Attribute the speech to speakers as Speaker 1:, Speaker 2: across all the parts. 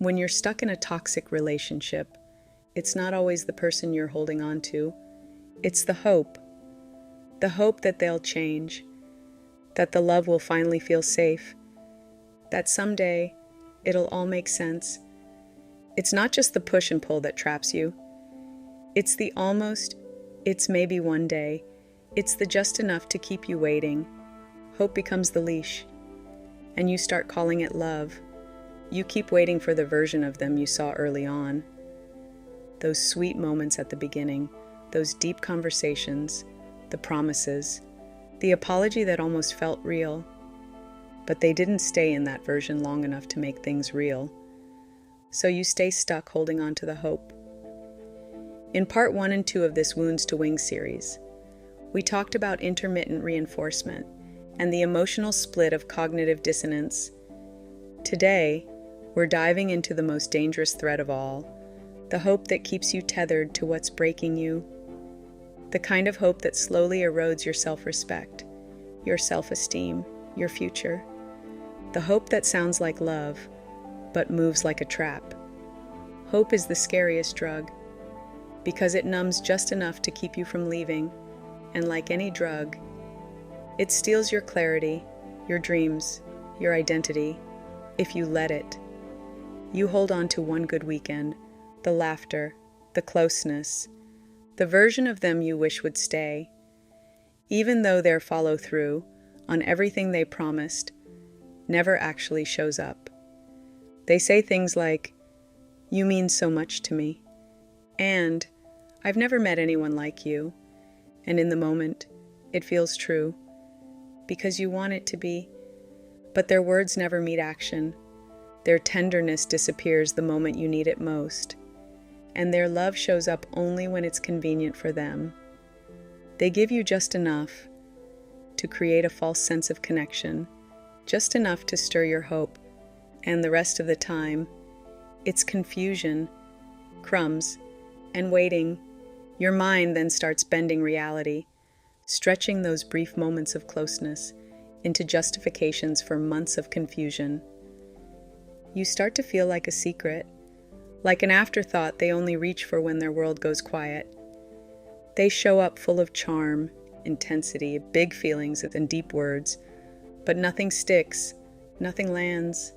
Speaker 1: When you're stuck in a toxic relationship, it's not always the person you're holding on to. It's the hope that they'll change, that the love will finally feel safe, that someday it'll all make sense. It's not just the push and pull that traps you. It's the almost, it's maybe one day. It's the just enough to keep you waiting. Hope becomes the leash, and you start calling it love. You keep waiting for the version of them you saw early on. Those sweet moments at the beginning, those deep conversations, the promises, the apology that almost felt real. But they didn't stay in that version long enough to make things real. So you stay stuck holding on to the hope. In part 1 and 2 of this Wounds to Wings series, we talked about intermittent reinforcement and the emotional split of cognitive dissonance. Today, we're diving into the most dangerous thread of all, the hope that keeps you tethered to what's breaking you. The kind of hope that slowly erodes your self-respect, your self-esteem, your future. The hope that sounds like love, but moves like a trap. Hope is the scariest drug, because it numbs just enough to keep you from leaving, and like any drug, it steals your clarity, your dreams, your identity, if you let it. You hold on to one good weekend, the laughter, the closeness, the version of them you wish would stay, even though their follow-through on everything they promised never actually shows up. They say things like, "You mean so much to me," and "I've never met anyone like you," and in the moment, it feels true, because you want it to be, but their words never meet action. Their tenderness disappears the moment you need it most, and their love shows up only when it's convenient for them. They give you just enough to create a false sense of connection, just enough to stir your hope, and the rest of the time, it's confusion, crumbs, and waiting. Your mind then starts bending reality, stretching those brief moments of closeness into justifications for months of confusion. You start to feel like a secret, like an afterthought they only reach for when their world goes quiet. They show up full of charm, intensity, big feelings, and deep words, but nothing sticks, nothing lands.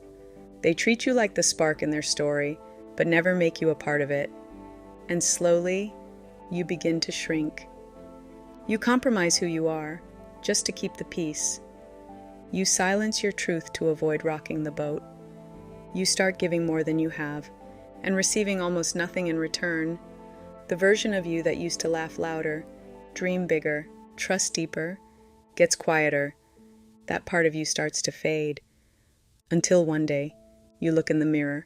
Speaker 1: They treat you like the spark in their story, but never make you a part of it. And slowly, you begin to shrink. You compromise who you are, just to keep the peace. You silence your truth to avoid rocking the boat. You start giving more than you have, and receiving almost nothing in return. The version of you that used to laugh louder, dream bigger, trust deeper, gets quieter. That part of you starts to fade, until one day, you look in the mirror,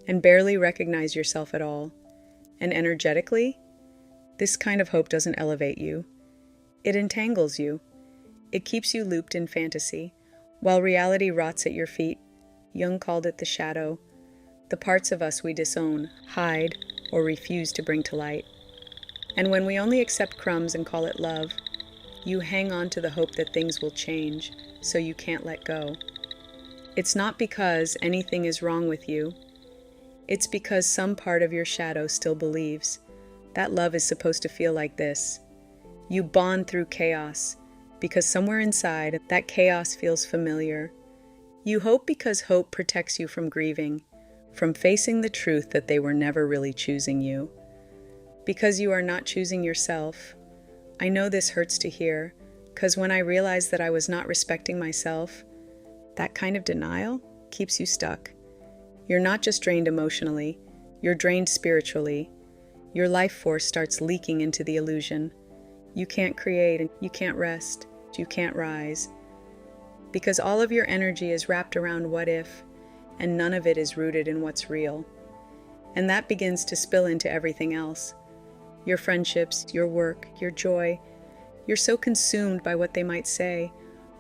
Speaker 1: and barely recognize yourself at all. And energetically, this kind of hope doesn't elevate you. It entangles you. It keeps you looped in fantasy, while reality rots at your feet. Jung called it the shadow, the parts of us we disown, hide, or refuse to bring to light. And when we only accept crumbs and call it love, you hang on to the hope that things will change, so you can't let go. It's not because anything is wrong with you. It's because some part of your shadow still believes that love is supposed to feel like this. You bond through chaos, because somewhere inside, that chaos feels familiar. You hope because hope protects you from grieving, from facing the truth that they were never really choosing you. Because you are not choosing yourself. I know this hurts to hear, because when I realized that I was not respecting myself, that kind of denial keeps you stuck. You're not just drained emotionally, you're drained spiritually. Your life force starts leaking into the illusion. You can't create, and you can't rest, you can't rise. Because all of your energy is wrapped around what if, and none of it is rooted in what's real. And that begins to spill into everything else. Your friendships, your work, your joy. You're so consumed by what they might say,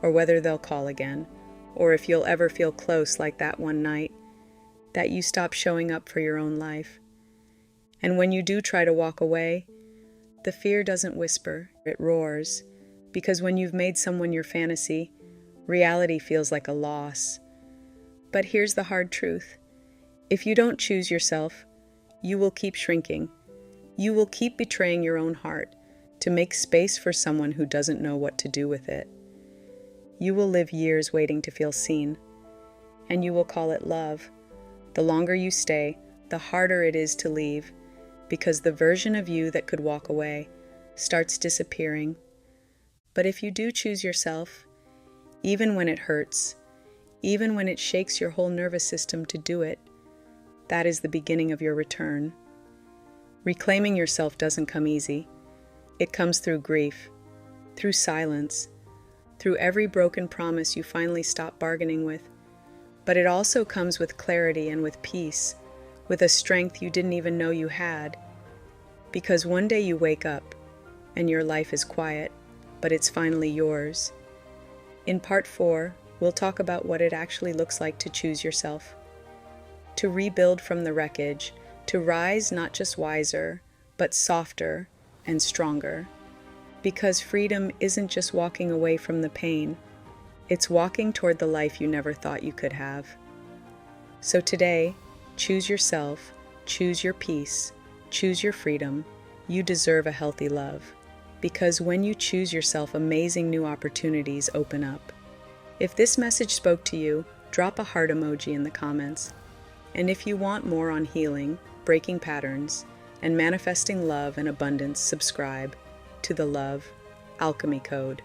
Speaker 1: or whether they'll call again, or if you'll ever feel close like that one night, that you stop showing up for your own life. And when you do try to walk away, the fear doesn't whisper, it roars, because when you've made someone your fantasy, reality feels like a loss. But here's the hard truth. If you don't choose yourself, you will keep shrinking. You will keep betraying your own heart to make space for someone who doesn't know what to do with it. You will live years waiting to feel seen, and you will call it love. The longer you stay, the harder it is to leave, because the version of you that could walk away starts disappearing. But if you do choose yourself, even when it hurts, even when it shakes your whole nervous system to do it, that is the beginning of your return. Reclaiming yourself doesn't come easy. It comes through grief, through silence, through every broken promise you finally stop bargaining with. But it also comes with clarity and with peace, with a strength you didn't even know you had. Because one day you wake up, and your life is quiet, but it's finally yours. In part 4, we'll talk about what it actually looks like to choose yourself. To rebuild from the wreckage, to rise not just wiser, but softer and stronger. Because freedom isn't just walking away from the pain, it's walking toward the life you never thought you could have. So today, choose yourself, choose your peace, choose your freedom. You deserve a healthy love. Because when you choose yourself, amazing new opportunities open up. If this message spoke to you, drop a heart emoji in the comments. And if you want more on healing, breaking patterns, and manifesting love and abundance, subscribe to the Love Alchemy Code.